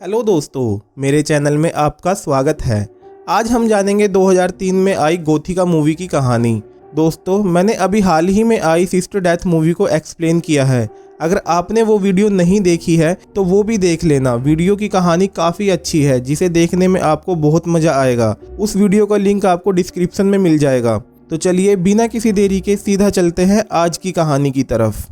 Hello दोस्तों, मेरे channel में आपका स्वागत है। आज हम जानेंगे 2003 में आई गोथिका मूवी की कहानी। दोस्तों, मैंने अभी हाल ही में आई सिस्टर डेथ मूवी को एक्सप्लेन किया है। अगर आपने वो वीडियो नहीं देखी है तो वो भी देख लेना। वीडियो की कहानी काफ़ी अच्छी है जिसे देखने में आपको बहुत मज़ा आएगा। उस वीडियो का लिंक आपको डिस्क्रिप्शन में मिल जाएगा। तो चलिए बिना किसी देरी के सीधा चलते हैं आज की कहानी की तरफ।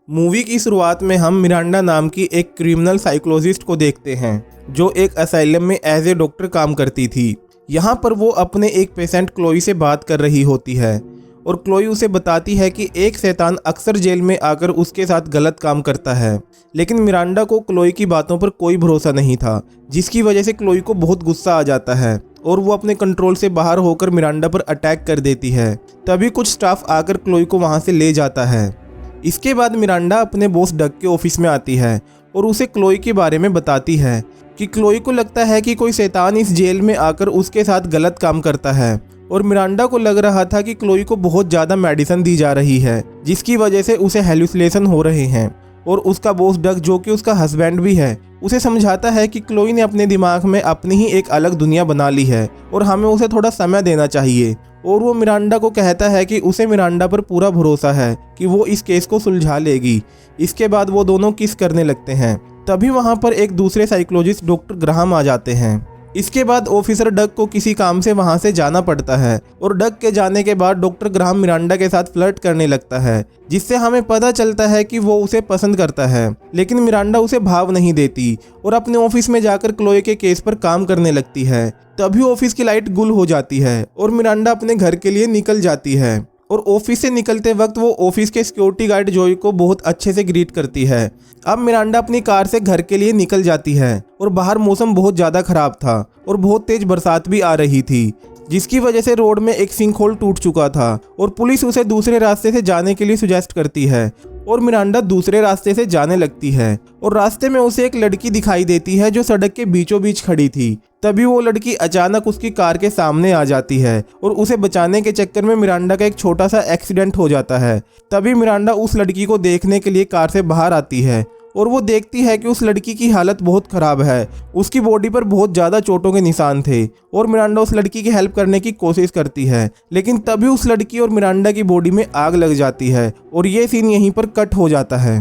मूवी की शुरुआत में हम मिरांडा नाम की एक क्रिमिनल साइकोलॉजिस्ट को देखते हैं जो एक असाइलम में एज ए डॉक्टर काम करती थी। यहाँ पर वो अपने एक पेशेंट क्लोई से बात कर रही होती है और क्लोई उसे बताती है कि एक शैतान अक्सर जेल में आकर उसके साथ गलत काम करता है। लेकिन मिरांडा को क्लोई की बातों पर कोई भरोसा नहीं था, जिसकी वजह से क्लोई को बहुत गुस्सा आ जाता है और वो अपने कंट्रोल से बाहर होकर मिरांडा पर अटैक कर देती है। तभी कुछ स्टाफ आकर क्लोई को वहाँ से ले जाता है। इसके बाद मिरांडा अपने बॉस डग के ऑफिस में आती है और उसे क्लोई के बारे में बताती है कि क्लोई को लगता है कि कोई शैतान इस जेल में आकर उसके साथ गलत काम करता है। और मिरांडा को लग रहा था कि क्लोई को बहुत ज़्यादा मेडिसिन दी जा रही है जिसकी वजह से उसे हेलुसिनेशन हो रहे हैं। और उसका बॉस डग, जो कि उसका हस्बैंड भी है, उसे समझाता है कि क्लोई ने अपने दिमाग में अपनी ही एक अलग दुनिया बना ली है और हमें उसे थोड़ा समय देना चाहिए। और वो मिरांडा को कहता है कि उसे मिरांडा पर पूरा भरोसा है कि वो इस केस को सुलझा लेगी। इसके बाद वो दोनों किस करने लगते हैं। तभी वहाँ पर एक दूसरे साइकोलॉजिस्ट डॉक्टर ग्राहम आ जाते हैं। इसके बाद ऑफिसर डग को किसी काम से वहाँ से जाना पड़ता है और डग के जाने के बाद डॉक्टर ग्राहम मिरांडा के साथ फ्लर्ट करने लगता है, जिससे हमें पता चलता है कि वो उसे पसंद करता है। लेकिन मिरांडा उसे भाव नहीं देती और अपने ऑफिस में जाकर क्लोई के केस पर काम करने लगती है। तभी ऑफिस की लाइट गुल हो जाती है और मिरांडा अपने घर के लिए निकल जाती है। और ऑफिस से निकलते वक्त वो ऑफिस के सिक्योरिटी गार्ड जॉय को बहुत अच्छे से ग्रीट करती है। अब मिरांडा अपनी कार से घर के लिए निकल जाती है और बाहर मौसम बहुत ज़्यादा खराब था और बहुत तेज बरसात भी आ रही थी, जिसकी वजह से रोड में एक सिंकहोल टूट चुका था और पुलिस उसे दूसरे रास्ते से जाने के लिए सुजेस्ट करती है और मिरांडा दूसरे रास्ते से जाने लगती है। और रास्ते में उसे एक लड़की दिखाई देती है जो सड़क के बीचों बीच खड़ी थी। तभी वो लड़की अचानक उसकी कार के सामने आ जाती है और उसे बचाने के चक्कर में मिरांडा का एक छोटा सा एक्सीडेंट हो जाता है। तभी मिरांडा उस लड़की को देखने के लिए कार से बाहर आती है और वो देखती है कि उस लड़की की हालत बहुत ख़राब है। उसकी बॉडी पर बहुत ज़्यादा चोटों के निशान थे और मिरांडा उस लड़की की हेल्प करने की कोशिश करती है। लेकिन तभी उस लड़की और मिरांडा की बॉडी में आग लग जाती है और ये सीन यहीं पर कट हो जाता है।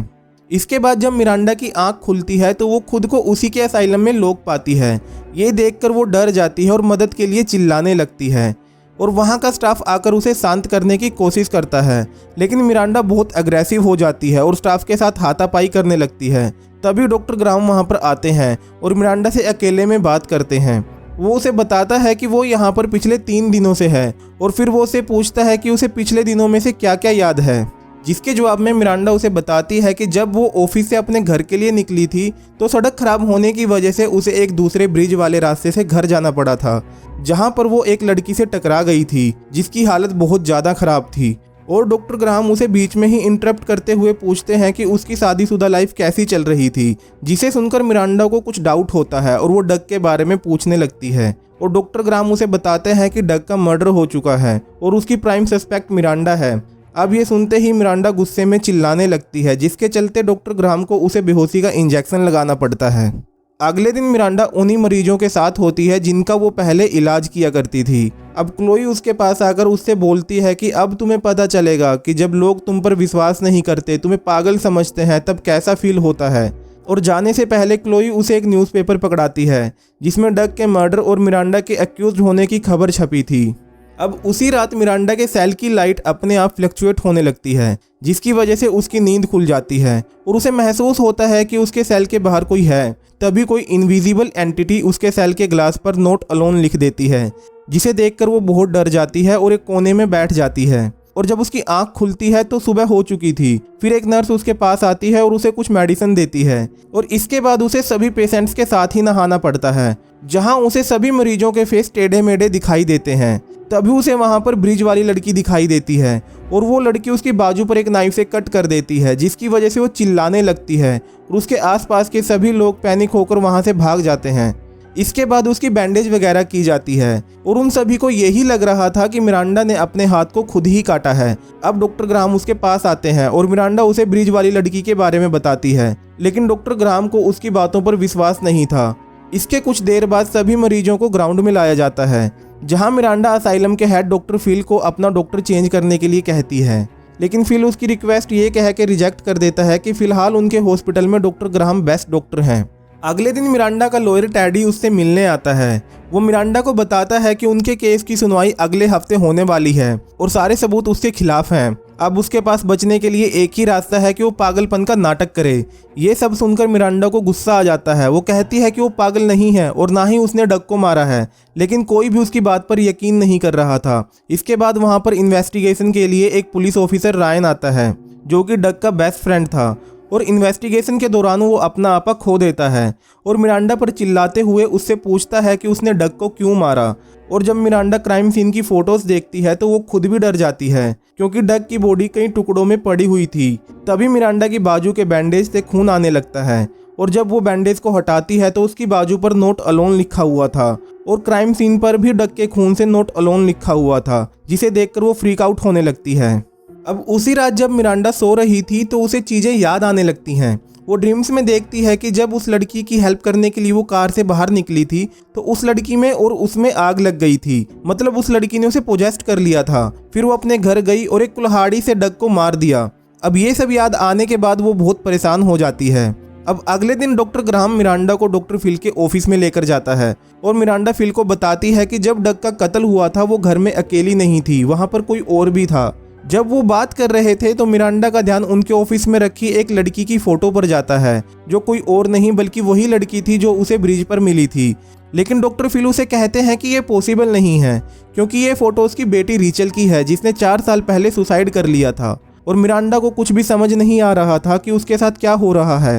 इसके बाद जब मिरांडा की आंख खुलती है तो वो खुद को उसी के असाइलम में लोक पाती है। ये देखकर वो डर जाती है और मदद के लिए चिल्लाने लगती है और वहाँ का स्टाफ आकर उसे शांत करने की कोशिश करता है। लेकिन मिरांडा बहुत अग्रेसिव हो जाती है और स्टाफ के साथ हाथापाई करने लगती है। तभी डॉक्टर ग्राहम वहाँ पर आते हैं और मिरांडा से अकेले में बात करते हैं। वो उसे बताता है कि वो यहाँ पर पिछले 3 दिनों से है और फिर वो उसे पूछता है कि उसे पिछले दिनों में से क्या क्या याद है, जिसके जवाब में मिरांडा उसे बताती है कि जब वो ऑफिस से अपने घर के लिए निकली थी तो सड़क खराब होने की वजह से उसे एक दूसरे ब्रिज वाले रास्ते से घर जाना पड़ा था, जहां पर वो एक लड़की से टकरा गई थी जिसकी हालत बहुत ज़्यादा खराब थी। और डॉक्टर ग्राहम उसे बीच में ही इंटरप्ट करते हुए पूछते हैं कि उसकी शादीशुदा लाइफ कैसी चल रही थी, जिसे सुनकर मिरांडा को कुछ डाउट होता है और वो डग के बारे में पूछने लगती है। और डॉक्टर ग्राहम उसे बताते हैं कि डग का मर्डर हो चुका है और उसकी प्राइम सस्पेक्ट मिरांडा है। अब ये सुनते ही मिरांडा गुस्से में चिल्लाने लगती है, जिसके चलते डॉक्टर ग्राहम को उसे बेहोशी का इंजेक्शन लगाना पड़ता है। अगले दिन मिरांडा उन्हीं मरीजों के साथ होती है जिनका वो पहले इलाज किया करती थी। अब क्लोई उसके पास आकर उससे बोलती है कि अब तुम्हें पता चलेगा कि जब लोग तुम पर विश्वास नहीं करते, तुम्हें पागल समझते हैं, तब कैसा फील होता है। और जाने से पहले क्लोई उसे एक न्यूज़पेपर पकड़ाती है जिसमें डग के मर्डर और मिरांडा के एक्यूज्ड होने की खबर छपी थी। अब उसी रात मिरांडा के सेल की लाइट अपने आप फ्लक्चुएट होने लगती है, जिसकी वजह से उसकी नींद खुल जाती है और उसे महसूस होता है कि उसके सेल के बाहर कोई है। तभी कोई इनविजिबल एंटिटी उसके सेल के ग्लास पर नॉट अलोन लिख देती है, जिसे देखकर वो बहुत डर जाती है और एक कोने में बैठ जाती है। और जब उसकी आंख खुलती है तो सुबह हो चुकी थी। फिर एक नर्स उसके पास आती है और उसे कुछ मेडिसिन देती है और इसके बाद उसे सभी पेशेंट्स के साथ ही नहाना पड़ता है, जहां उसे सभी मरीजों के फेस टेढ़े मेढ़े दिखाई देते हैं। तभी उसे वहां पर ब्रिज वाली लड़की दिखाई देती है और वो लड़की उसकी बाजू पर एक नाइफ से कट कर देती है, जिसकी वजह से वो चिल्लाने लगती है और उसके आसपास के सभी लोग पैनिक होकर वहां से भाग जाते हैं। इसके बाद उसकी बैंडेज वगैरह की जाती है और उन सभी को यही लग रहा था कि मिरांडा ने अपने हाथ को खुद ही काटा है। अब डॉक्टर ग्राहम उसके पास आते हैं और मिरांडा उसे ब्रिज वाली लड़की के बारे में बताती है, लेकिन डॉक्टर ग्राहम को उसकी बातों पर विश्वास नहीं था इसके कुछ देर बाद सभी मरीजों को ग्राउंड में लाया जाता है, जहां मिरांडा असाइलम के हेड डॉक्टर फिल को अपना डॉक्टर चेंज करने के लिए कहती है, लेकिन फिल उसकी रिक्वेस्ट ये कह के रिजेक्ट कर देता है कि फिलहाल उनके हॉस्पिटल में डॉक्टर ग्राहम बेस्ट डॉक्टर हैं। अगले दिन मिरांडा का लॉयर टैडी उससे मिलने आता है। वो मिरांडा को बताता है कि उनके केस की सुनवाई अगले हफ्ते होने वाली है और सारे सबूत उसके खिलाफ हैं। अब उसके पास बचने के लिए एक ही रास्ता है कि वो पागलपन का नाटक करे। ये सब सुनकर मिरांडा को गुस्सा आ जाता है। वो कहती है कि वो पागल नहीं है और ना ही उसने डग को मारा है, लेकिन कोई भी उसकी बात पर यकीन नहीं कर रहा था। इसके बाद वहाँ पर इन्वेस्टिगेशन के लिए एक पुलिस ऑफिसर रायन आता है, जो कि डग का बेस्ट फ्रेंड था, और इन्वेस्टिगेशन के दौरान वो अपना आपा खो देता है और मिरांडा पर चिल्लाते हुए उससे पूछता है कि उसने डग को क्यों मारा। और जब मिरांडा क्राइम सीन की फोटोज देखती है तो वो खुद भी डर जाती है, क्योंकि डग की बॉडी कई टुकड़ों में पड़ी हुई थी। तभी मिरांडा की बाजू के बैंडेज से खून आने लगता है और जब वो बैंडेज को हटाती है तो उसकी बाजू पर नोट अलोन लिखा हुआ था और क्राइम सीन पर भी डग के खून से नोट अलोन लिखा हुआ था, जिसे देखकर वो फ्रीक आउट होने लगती है। अब उसी रात जब मिरांडा सो रही थी तो उसे चीज़ें याद आने लगती हैं। वो ड्रीम्स में देखती है कि जब उस लड़की की हेल्प करने के लिए वो कार से बाहर निकली थी तो उस लड़की में और उसमें आग लग गई थी, मतलब उस लड़की ने उसे पोजेस्ट कर लिया था। फिर वो अपने घर गई और एक कुल्हाड़ी से डग को मार दिया। अब ये सब याद आने के बाद वो बहुत परेशान हो जाती है। अब अगले दिन डॉक्टर ग्राहम मिरांडा को डॉक्टर फिल के ऑफिस में लेकर जाता है और मिरांडा फिल को बताती है कि जब डग का कत्ल हुआ था वो घर में अकेली नहीं थी, वहाँ पर कोई और भी था। जब वो बात कर रहे थे तो मिरांडा का ध्यान उनके ऑफिस में रखी एक लड़की की फोटो पर जाता है, जो कोई और नहीं बल्कि वही लड़की थी जो उसे ब्रिज पर मिली थी। लेकिन डॉक्टर फिल उसे कहते हैं कि ये पॉसिबल नहीं है, क्योंकि ये फोटो उसकी बेटी रीचल की है, जिसने 4 साल पहले सुसाइड कर लिया था। और मिरांडा को कुछ भी समझ नहीं आ रहा था कि उसके साथ क्या हो रहा है।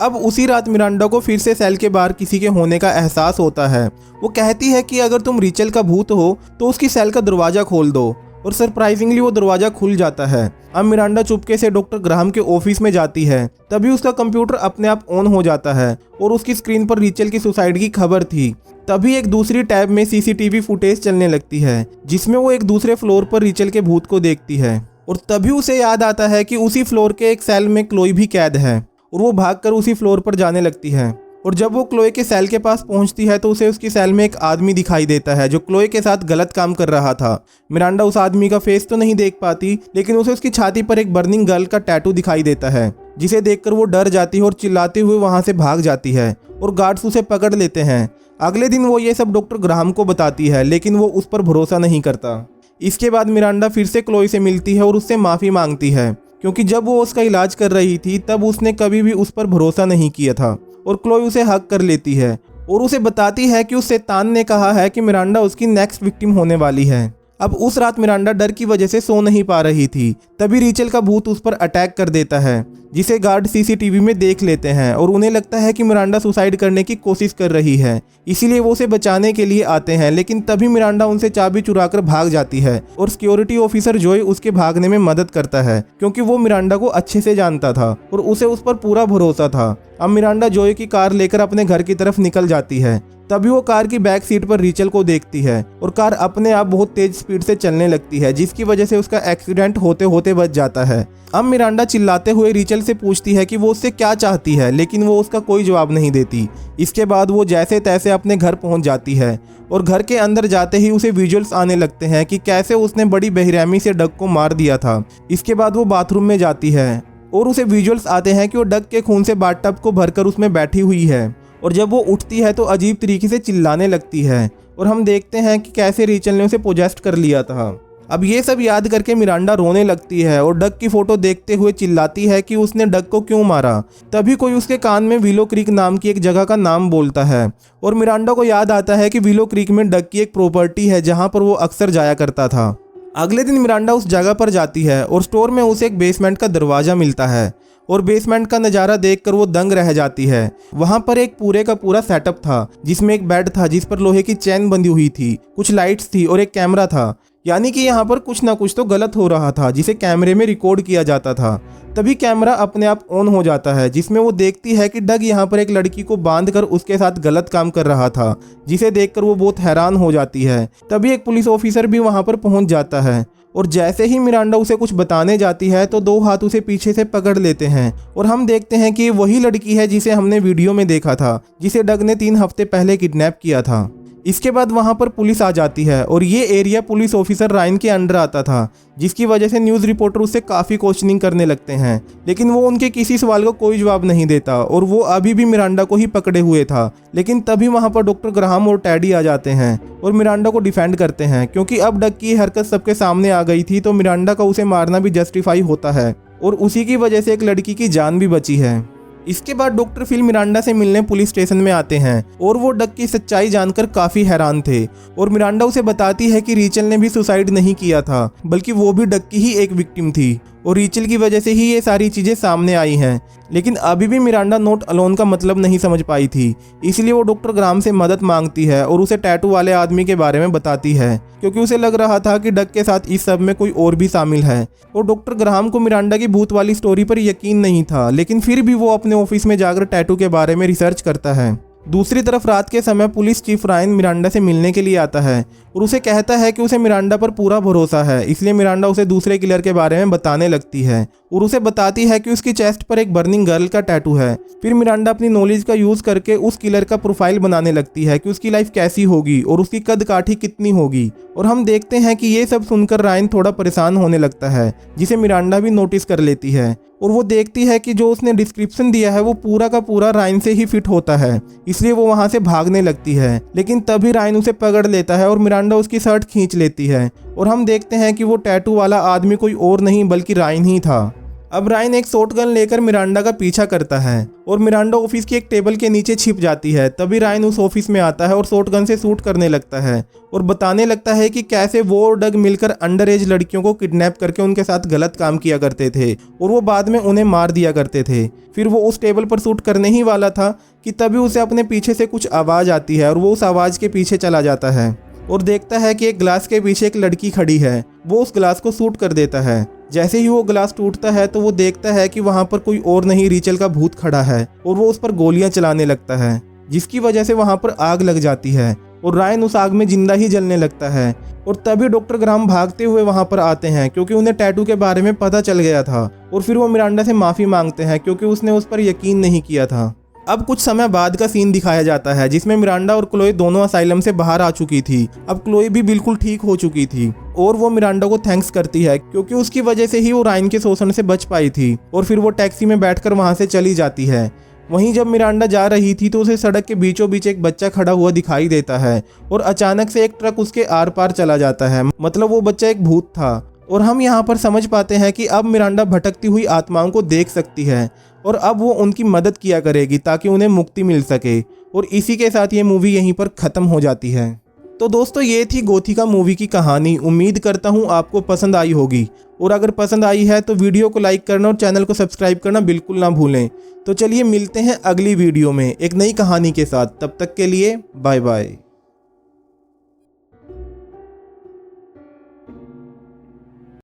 अब उसी रात मिरांडा को फिर से सेल के बाहर किसी के होने का एहसास होता है। वो कहती है कि अगर तुम रीचल का भूत हो तो उसकी सेल का दरवाज़ा खोल दो, और सरप्राइजिंगली वो दरवाज़ा खुल जाता है। अब मिरांडा चुपके से डॉक्टर ग्राहम के ऑफिस में जाती है। तभी उसका कंप्यूटर अपने आप ऑन हो जाता है और उसकी स्क्रीन पर रीचल की सुसाइड की खबर थी। तभी एक दूसरी टैब में सीसीटीवी फुटेज चलने लगती है, जिसमें वो एक दूसरे फ्लोर पर रीचल के भूत को देखती है। और तभी उसे याद आता है कि उसी फ्लोर के एक सेल में क्लोई भी कैद है, और वो भागकर उसी फ्लोर पर जाने लगती है। और जब वो क्लोए के सेल के पास पहुंचती है तो उसे उसकी सेल में एक आदमी दिखाई देता है, जो क्लोए के साथ गलत काम कर रहा था। मिरांडा उस आदमी का फेस तो नहीं देख पाती, लेकिन उसे उसकी छाती पर एक बर्निंग गर्ल का टैटू दिखाई देता है, जिसे देखकर वो डर जाती है और चिल्लाते हुए वहां से भाग जाती है और गार्ड्स उसे पकड़ लेते हैं। अगले दिन वो ये सब डॉक्टर ग्राहम को बताती है, लेकिन वो उस पर भरोसा नहीं करता। इसके बाद मिरांडा फिर से क्लोए से मिलती है और उससे माफ़ी मांगती है, क्योंकि जब वो उसका इलाज कर रही थी तब उसने कभी भी उस पर भरोसा नहीं किया था। और क्लोई उसे हक कर लेती है और उसे बताती है कि उस शैतान ने कहा है कि मिरांडा उसकी नेक्स्ट विक्टिम होने वाली है। अब उस रात मिरांडा डर की वजह से सो नहीं पा रही थी। तभी रीचल का भूत उस पर अटैक कर देता है, जिसे गार्ड सीसीटीवी में देख लेते हैं और उन्हें लगता है कि मिरांडा सुसाइड करने की कोशिश कर रही है, इसीलिए वो उसे बचाने के लिए आते हैं। लेकिन तभी मिरांडा उनसे चाबी चुराकर भाग जाती है और सिक्योरिटी ऑफिसर जॉय उसके भागने में मदद करता है, क्योंकि वो मिरांडा को अच्छे से जानता था और उसे उस पर पूरा भरोसा था। अब मिरांडा जॉय की कार लेकर अपने घर की तरफ निकल जाती है। तभी वो कार की बैक सीट पर रीचल को देखती है और कार अपने आप बहुत तेज स्पीड से चलने लगती है, जिसकी वजह से उसका एक्सीडेंट होते होते बच जाता है। अब मिरांडा चिल्लाते हुए रीचल से पूछती है कि वो उससे क्या चाहती है, लेकिन वो उसका कोई जवाब नहीं देती। इसके बाद वो जैसे तैसे अपने घर पहुंच जाती है और घर के अंदर जाते ही उसे विजुअल्स आने लगते हैं कि कैसे उसने बड़ी बेरहमी से डग को मार दिया था। इसके बाद वो बाथरूम में जाती है और उसे विजुअल्स आते हैं कि वो डग के खून से बाथटब को भरकर उसमें बैठी हुई है, और जब वो उठती है तो अजीब तरीके से चिल्लाने लगती है और हम देखते हैं कि कैसे रीचल ने उसे पोजेस्ट कर लिया था। अब ये सब याद करके मिरांडा रोने लगती है और डग की फोटो देखते हुए चिल्लाती है कि उसने डग को क्यों मारा। तभी कोई उसके कान में विलो क्रीक नाम की एक जगह का नाम बोलता है और मिरांडा को याद आता है कि विलो क्रीक में डग की एक प्रॉपर्टी है जहाँ पर वो अक्सर जाया करता था। अगले दिन मिरांडा उस जगह पर जाती है और स्टोर में उसे एक बेसमेंट का दरवाज़ा मिलता है और बेसमेंट का नज़ारा देखकर वो दंग रह जाती है। वहाँ पर एक पूरे का पूरा सेटअप था, जिसमें एक बेड था जिस पर लोहे की चैन बंधी हुई थी, कुछ लाइट्स थी और एक कैमरा था। यानी कि यहाँ पर कुछ ना कुछ तो गलत हो रहा था, जिसे कैमरे में रिकॉर्ड किया जाता था। तभी कैमरा अपने आप ऑन हो जाता है, जिसमें वो देखती है कि डग यहाँ पर एक लड़की को बांधकर उसके साथ गलत काम कर रहा था, जिसे देखकर वो बहुत हैरान हो जाती है। तभी एक पुलिस ऑफिसर भी वहाँ पर पहुँच जाता है और जैसे ही मिरांडा उसे कुछ बताने जाती है तो दो हाथ उसे पीछे से पकड़ लेते हैं और हम देखते हैं कि वही लड़की है जिसे हमने वीडियो में देखा था, जिसे डग ने 3 हफ्ते पहले किडनैप किया था। इसके बाद वहां पर पुलिस आ जाती है और ये एरिया पुलिस ऑफिसर रायन के अंडर आता था, जिसकी वजह से न्यूज़ रिपोर्टर उससे काफ़ी क्वेश्चनिंग करने लगते हैं, लेकिन वो उनके किसी सवाल का कोई जवाब नहीं देता और वो अभी भी मिरांडा को ही पकड़े हुए था। लेकिन तभी वहां पर डॉक्टर ग्राहम और टैडी आ जाते हैं और मिरांडा को डिफेंड करते हैं, क्योंकि अब डग की हरकत सबके सामने आ गई थी तो मिरांडा का उसे मारना भी जस्टिफाई होता है और उसी की वजह से एक लड़की की जान भी बची है। इसके बाद डॉक्टर फिल मिरांडा से मिलने पुलिस स्टेशन में आते हैं और वो डग की सच्चाई जानकर काफी हैरान थे और मिरांडा उसे बताती है कि रीचल ने भी सुसाइड नहीं किया था, बल्कि वो भी डग की ही एक विक्टिम थी और रीचल की वजह से ही ये सारी चीजें सामने आई हैं। लेकिन अभी भी मिरांडा नॉट अलोन का मतलब नहीं समझ पाई थी, इसलिए वो डॉक्टर ग्राहम से मदद मांगती है और उसे टैटू वाले आदमी के बारे में बताती है, क्योंकि उसे लग रहा था कि डग के साथ इस सब में कोई और भी शामिल है। और डॉक्टर ग्राहम को मिरांडा की भूत वाली स्टोरी पर यकीन नहीं था, लेकिन फिर भी वो अपने ऑफिस में जाकर टैटू के बारे में रिसर्च करता है। दूसरी तरफ रात के समय पुलिस चीफ रायन मिरांडा से मिलने के लिए आता है और उसे कहता है कि उसे मिरांडा पर पूरा भरोसा है, इसलिए मिरांडा उसे दूसरे किलर के बारे में बताने लगती है और उसे बताती है कि उसकी चेस्ट पर एक बर्निंग गर्ल का टैटू है। फिर मिरांडा अपनी नॉलेज का यूज करके उस किलर का प्रोफाइल बनाने लगती है कि उसकी लाइफ कैसी होगी और उसकी कद काठी कितनी होगी। और हम देखते हैं कि ये सब सुनकर रायन थोड़ा परेशान होने लगता है, जिसे मिरांडा भी नोटिस कर लेती है और वो देखती है कि जो उसने डिस्क्रिप्शन दिया है वो पूरा का पूरा रायन से ही फिट होता है, इसलिए वो वहां से भागने लगती है। लेकिन तभी रायन उसे पकड़ लेता है और मिरांडा उसकी शर्ट खींच लेती है और हम देखते हैं कि वो टैटू वाला आदमी कोई और नहीं बल्कि रायन ही था। अब रायन एक शॉटगन लेकर मिरांडा का पीछा करता है और मिरांडा ऑफिस की एक टेबल के नीचे छिप जाती है। तभी रायन उस ऑफिस में आता है और शॉटगन से शूट करने लगता है और बताने लगता है कि कैसे वो और डग मिलकर अंडर एज लड़कियों को किडनैप करके उनके साथ गलत काम किया करते थे और वो बाद में उन्हें मार दिया करते थे। फिर वो उस टेबल पर शूट करने ही वाला था कि तभी उसे अपने पीछे से कुछ आवाज़ आती है और वो उस आवाज़ के पीछे चला जाता है और देखता है कि एक ग्लास के पीछे एक लड़की खड़ी है। वो उस ग्लास को शूट कर देता है। जैसे ही वो ग्लास टूटता है तो वो देखता है कि वहां पर कोई और नहीं रीचल का भूत खड़ा है और वो उस पर गोलियां चलाने लगता है, जिसकी वजह से वहां पर आग लग जाती है और रायन उस आग में जिंदा ही जलने लगता है। और तभी डॉक्टर ग्राहम भागते हुए वहां पर आते हैं, क्योंकि उन्हें टैटू के बारे में पता चल गया था और फिर वो मिरांडा से माफ़ी मांगते हैं, क्योंकि उसने उस पर यकीन नहीं किया था। अब कुछ समय बाद का सीन दिखाया जाता है जिसमें मिरांडा और क्लोई दोनों असाइलम से बाहर आ चुकी थी। अब क्लोई भी बिल्कुल ठीक हो चुकी थी और वो मिरांडा को थैंक्स करती है, क्योंकि उसकी वजह से ही वो रायन के शोषण से बच पाई थी। और फिर वो टैक्सी में बैठकर वहां से चली जाती है। वहीं जब मिरांडा जा रही थी तो उसे सड़क के बीचों बीच एक बच्चा खड़ा हुआ दिखाई देता है और अचानक से एक ट्रक उसके आर पार चला जाता है। मतलब वो बच्चा एक भूत था और हम यहाँ पर समझ पाते हैं कि अब मिरांडा भटकती हुई आत्माओं को देख सकती है और अब वो उनकी मदद किया करेगी ताकि उन्हें मुक्ति मिल सके। और इसी के साथ ये मूवी यहीं पर ख़त्म हो जाती है। तो दोस्तों ये थी गोथिका मूवी की कहानी। उम्मीद करता हूँ आपको पसंद आई होगी और अगर पसंद आई है तो वीडियो को लाइक करना और चैनल को सब्सक्राइब करना बिल्कुल ना भूलें। तो चलिए मिलते हैं अगली वीडियो में एक नई कहानी के साथ। तब तक के लिए बाय बाय।